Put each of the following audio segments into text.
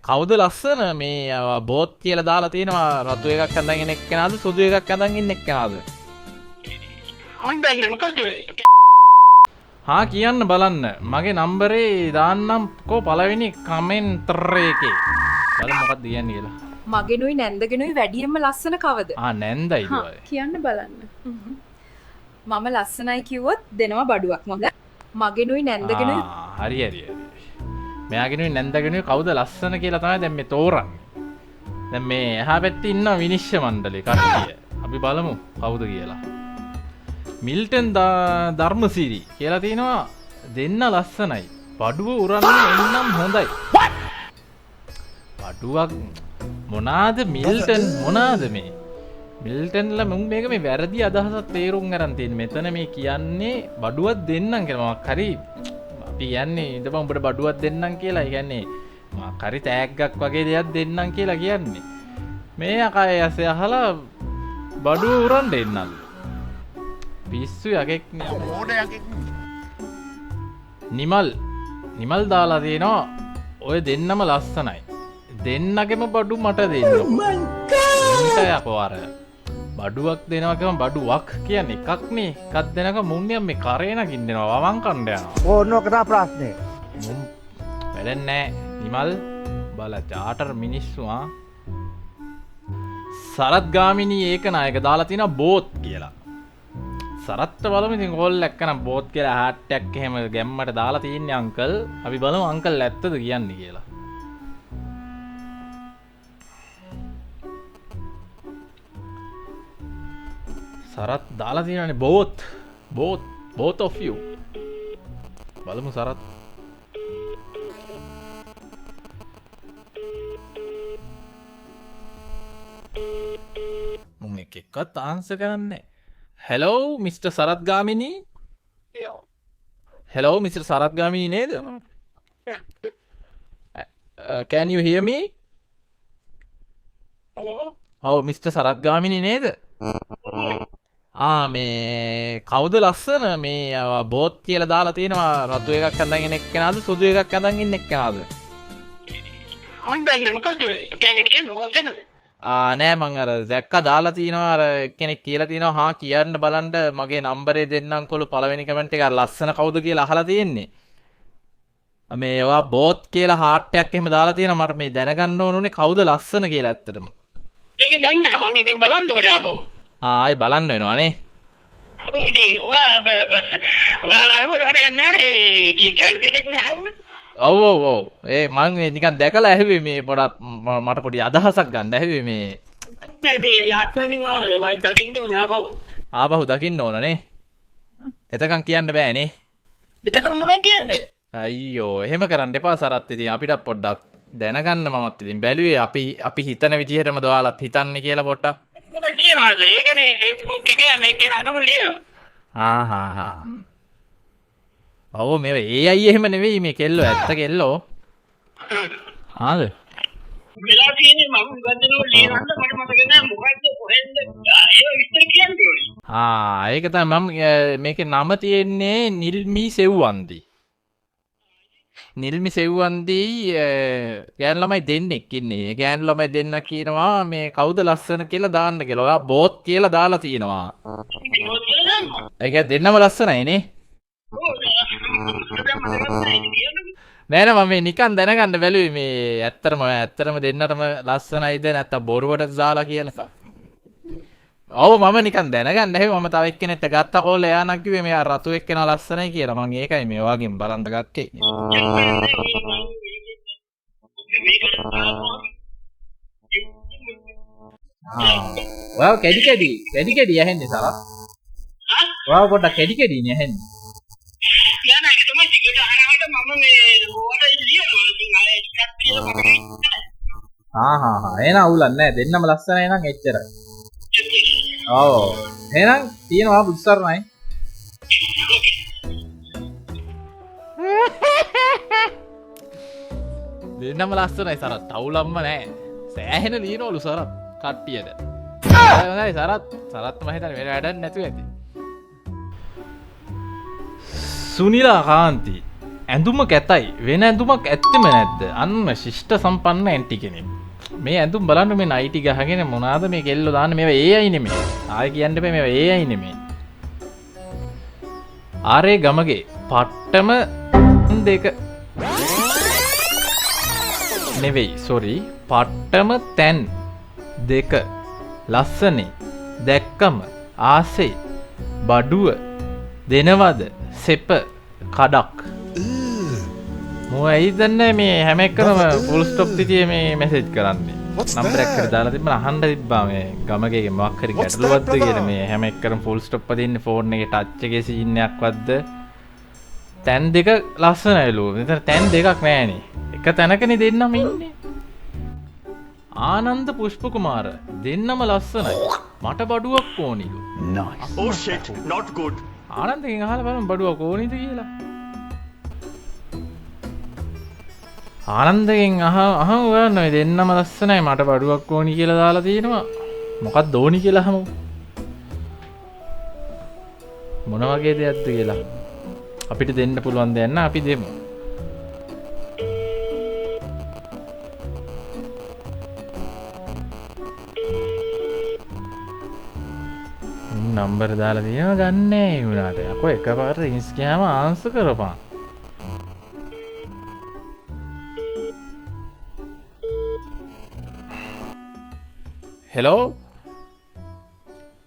කවුද ලස්සන මේ බෝත් කියලා දාලා තියෙනවා රතු එකක් අඳගෙන එක්කෙනාද සුදු එකක් අඳන් ඉන්න එක්කෙනාද? හා කියන්න බලන්න මගේ නම්බරේ දාන්නම් පළවෙනි කමෙන්ට් එකේ. බලමු මොකක්ද කියන්නේ කියලා. මගෙනුයි නැන්දගෙනුයි වැඩියෙන්ම ලස්සන කවද? නැන්දයි දුවයි. කියන්න බලන්න. මම ලස්සනයි කිව්වොත් දෙනවා බඩුවක් මම. මගෙනුයි නැන්දගෙනුයි හරි හරි. මෙයාගෙනුයි නැන්දගෙනුයි කවුද ලස්සන කියලා තමයි දැන් මේ තෝරන්නේ. දැන් මේ එහා පැත්තේ ඉන්න විනිශ්චය මණ්ඩලේ කට්ටිය. අපි බලමු කවුද කියලා. මිල්ටන් ධර්මසිරි කියලා තියෙනවා දෙන්න ලස්සනයි. බඩුව උරන්න එන්නම් හොඳයි. බඩුවක් මොනාද මිල්ටන් මොනාද මේ? මිල්ටන්ල මුන් මේක මේ වැරදි අදහසක් තේරුම් ගන්න තියෙන. මෙතන මේ කියන්නේ බඩුවක් දෙන්නම් කියලා. මොකක් හරි අපි කියන්නේ ඉඳපන් උඹට බඩුවක් දෙන්නම් කියලා. ඒ කියන්නේ මොකක් හරි තෑග්ගක් වගේ දෙයක් දෙන්නම් කියලා කියන්නේ. මේ අකය ඇසේ අහලා බඩුව උරන්න එන්නල්. පිස්සු යකෙක් නිමල් දාලා තියෙනවා ඔය දෙන්නම ලස්සනයි. දෙන්නගෙම බඩු මට දෙන්න. යකෝ අර බඩුවක් දෙනවකම බඩුවක් කියන්නේ එකක් නේ. එකක් දෙනක මුන්නේ මේ කරේ නගින්න දෙනවා වමන් කණ්ඩ යනවා. ඕන්න ඔක තමයි ප්‍රශ්නේ. වැඩක් නැහැ නිමල් බල චාටර් මිනිස්සු සරත් ගාමිණී ඒකනායක දාලා තියෙනවා බෝත් කියලා. සරත්ත බලමු ඉතින් ඕල් එක්කනම් බෝත් කියලා හෑට් එකක් එහෙම ගැම්මට දාලා තියන්නේ අංකල්. අපි බලමු අංකල් ඇත්තද කියන්නේ කියලා. සරත් දාලා තියෙනනේ both of you. බලමු සරත්. මුන් එකක්වත් ආන්සර් කරන්නේ. hello Mr. Sarath Gamini. hello Mr. Sarath Gamini නේද? can you hear me? hello Mr. Sarath Gamini නේද? මේ කවුද ලස්සන මේ බෝත් කියලා දාලා තියෙනවා රතු එකක් අඳගෙන එක්කෙනාද සුදු එකක් අඳන් ඉන්න එක්කෙනාද? නෑ මං අර දැක්කා දාලා තියෙනවා අර කෙනෙක් කියලා තියෙනවා හා කියන්න බලන්න මගේ නම්බරේ දෙන්නම්කොළු පළවෙනි කමෙන්ට් එක ලස්සන කවුද කියලා අහලා තියෙන්නේ. මේ ඒවා බෝත් කියලා හાર્ට් එකක් එහෙම දාලා තියෙනවා මට මේ දැනගන්න ඕනුනේ කවුද ලස්සන කියලා ඇත්තටම. ඒක දැන් මම ඉතින් බලන්න ඕනේ ආපහු. ආයි බලන්න වෙනවා නේ. ඔව් ඒ මං නිකන් දැකලා ඇහුවේ මේ පොඩක් මට පොඩි අදහසක් ගන්න ඇහුවේ මේ ආපහු දකින්න ඕන නේ. එතකන් කියන්න බෑනේ. අයියෝ එහෙම කරන්න එපා සරත්. ඉතින් අපිට පොඩ්ඩක් දැනගන්න මමත් ඉතින් බැලුවේ අපි හිතන විදිහටම ඔයාලත් හිතන්නේ කියලා පොඩ්ඩක්. ඔව් මේ ඒ අය එහෙම නෙවෙයි මේ කෙල්ලෝ ඇත්ත කෙල්ලෝ. ආද වෙලා තියෙන්නේ මම ගන්නවා ලියන්න මට මතක නෑ මොකද්ද කොහෙන්ද ඒක විස්තර කියන්න ඕනේ. ඒක තමයි මම මේකේ නම තියෙන්නේ නිල්මි සෙව්වන්දි. නිල්මි සෙව්වන්දි ගෑනු ළමයි දෙන්නෙක් ඉන්නේ. ගෑනු ළමයි දෙන්න කියනවා මේ කවුද ලස්සන කියලා දාන්න කියලා. ඔයා බෝත් කියලා දාලා තියෙනවා. ඒක දෙන්නම ලස්සනයි නේ. නෑ නෑ මම නිකන් දැනගන්න බැලුවේ මේ ඇත්තටම දෙන්නටම ලස්සනයිද නැත්නම් බොරුවට දාලා කියලා. ඔව් මම නිකන් දැනගන්න හැබැයි මම තව එක්කෙනෙක්ට ගත්ත කෝල් එයා නම් කිව්වේ මෙයා රතු එක්කෙනා ලස්සනයි කියලා. මම ඒකයි මේ වගේම බලන්න ගත්තේ. ඔයාව කැඩි ඇහෙන්නේ සරත්. ඔයාව පොඩ්ඩක් කැඩි නේ ඇහෙන්නේ. එහෙනම් අවුලක් නෑ දෙන්නම ලස්සනයි නම් එච්චරයි. ඔව් එහෙනම් තියෙනවා බුස්සරණයි. දෙන්නම ලස්සනයි සරත් අවුලක්ම නෑ. සෑහෙන ලියනවලු සරත් කට්ටියට. හොඳයි සරත්ම හිතන්නේ වෙන වැඩක් නැතුව ඇති. සුනිලා කාන්ති ඇඳුම කැතයි වෙන ඇඳුමක් ඇත්තෙම නැද්ද අන්න ශිෂ්ට සම්පන්න ඇන්ටි කෙනෙක් මේ ඇඳුම් බලන්න මේ නයිටි ගහගෙන මොනාද මේ කෙල්ලෝ දාන්න මේවා ඒ අය නෙමෙයි ආයෙ කියන්න බෑ මේවා ඒ අය නෙමෙයි ආරේ ගමගේ පට්ටම දෙක නෙවෙයි සොරි පට්ටම තැන් දෙක ලස්සනේ දැක්කම ආසේ බඩුව දෙනවද සෙප කඩක් මෝ ඇයිදන්න මේ හැම එක්කම ෆුල් ස්ටොප් තිතිය මේ මැසේජ් කරන්නේ නම්බරයක් කර දාලා තිබ්බම අහන්න තිබ්බා මේ ගමගේ මොකක් හරි ගැටලුවක්ද කියලා මේ හැම එක්කම ෆුල් ස්ටොප් දෙන්නේ ෆෝන් එකේ ටච් එකේ සීන් එකක්වත්ද තැන් දෙක ලස්සනයිලු මෙතන තැන් දෙකක් නෑනේ එක තැනකනේ දෙන්නම ඉන්නේ ආනන්ද පුෂ්ප කුමාර දෙන්නම ලස්සනයි මට බඩුවක් ඕනිලු Nice. Oh shit, not good. ආනන්දගෙන් අහලා බලමු බඩුවක් ඕනිද කියලා ආනන්දගෙන් අහමු ගන්න ඔය දෙන්නම ලස්සනයි මට බඩුවක් ඕනි කියලා දාලා තියෙනවා මොකක්ද ඕනි කියලා අහමු මොන වගේ දෙයක්ද කියලා අපිට දෙන්න පුළුවන් දෙයක් නැ අපි දෙමු නම්බර දාලා තියෙනවා ගන්නෑ ඒ වුණාට යකෝ එකපාරට ඉන්ස් ගියාම ආන්සර් කරපන් හෙලෝ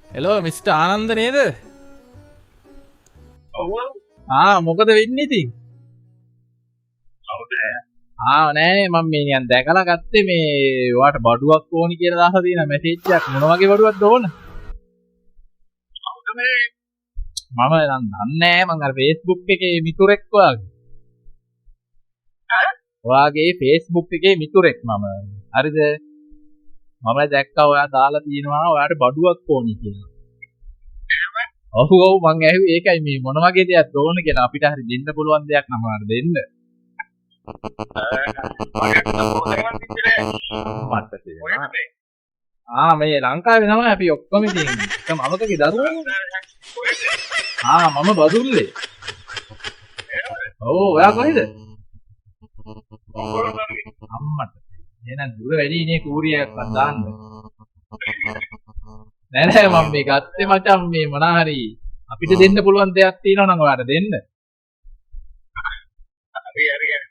හෙලෝ මිස්ටර් ආනන්ද නේද මොකද වෙන්නේ ඉතින් නෑනේ මම මේ නිකන් දැකලා ගත්තේ මේ ඔයාට බඩුවක් ඕනි කියලා දාලා තියෙන මැසේජ් එකක් මොන වගේ බඩුවක්ද ඕන මම නම් දන්නේ මං අර Facebook එකේ මිතුරෙක් ඔයාගේ Facebook එකේ මිතුරෙක් මම හරිද මම දැක්කා ඔයා දාලා තියෙනවා ඔයාට බඩුවක් ඕනි කියලා ඔව් මං ඇහුවේ ඒකයි මේ මොන වගේ දෙයක්ද ඕන කියලා අපිට හරි දෙන්න පුළුවන් දෙයක් නම් ඔයාට දෙන්න මේ ලංකාවේ තමයි අපි ඔක්කොම ඉතින් එක මමකගේ දරුවෝ මම බදුල්ලේ ඔව් ඔයා කොහෙද අම්මට එහෙනම් දුර වැඩි නේ කූරියක් දාන්න නෑ මම මේ ගත්තේ මචං මේ මොනා හරි අපිට දෙන්න පුළුවන් දෙයක් තියෙනවා නම් ඔයාට දෙන්න හරි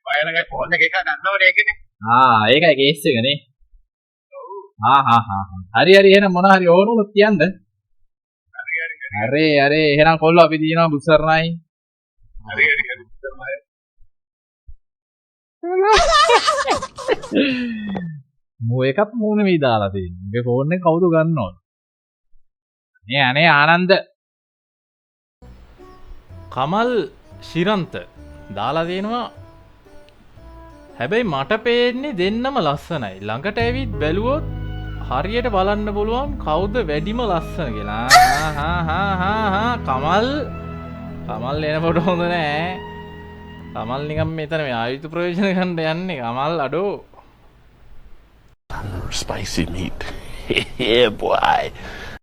ඔයාලගේ ෆෝන් එක ගන්නවනේ ඒකනේ ඒකයි කේස් එක නේ හරි එහෙනම් මොනා හරි ඕන උනොත් කියන්න හරි එහෙනම් කොල්ලෝ අපි දිනනවා බුසර්ණයි හරි මෝ එකක් මොන මේ දාලා තියෙන්නේ මේ ෆෝන් එක කවුද ගන්නවද නේ අනේ ආනන්ද කමල් ශිරන්ත දාලා දෙනවා හැබැයි මට පේන්නේ දෙන්නම ලස්සනයි ළඟට ඇවිත් බැලුවොත් හරියට බලන්න පුළුවන් කවුද වැඩිම ලස්සන කියලා කමල් එනකොට හොඳ නෑ කමල් නිකම් මෙතන මේ ආයුධ ප්‍රයෝජන ගන්න යන්නේ කමල් අඩෝ Spicy meat. Yeah, boy.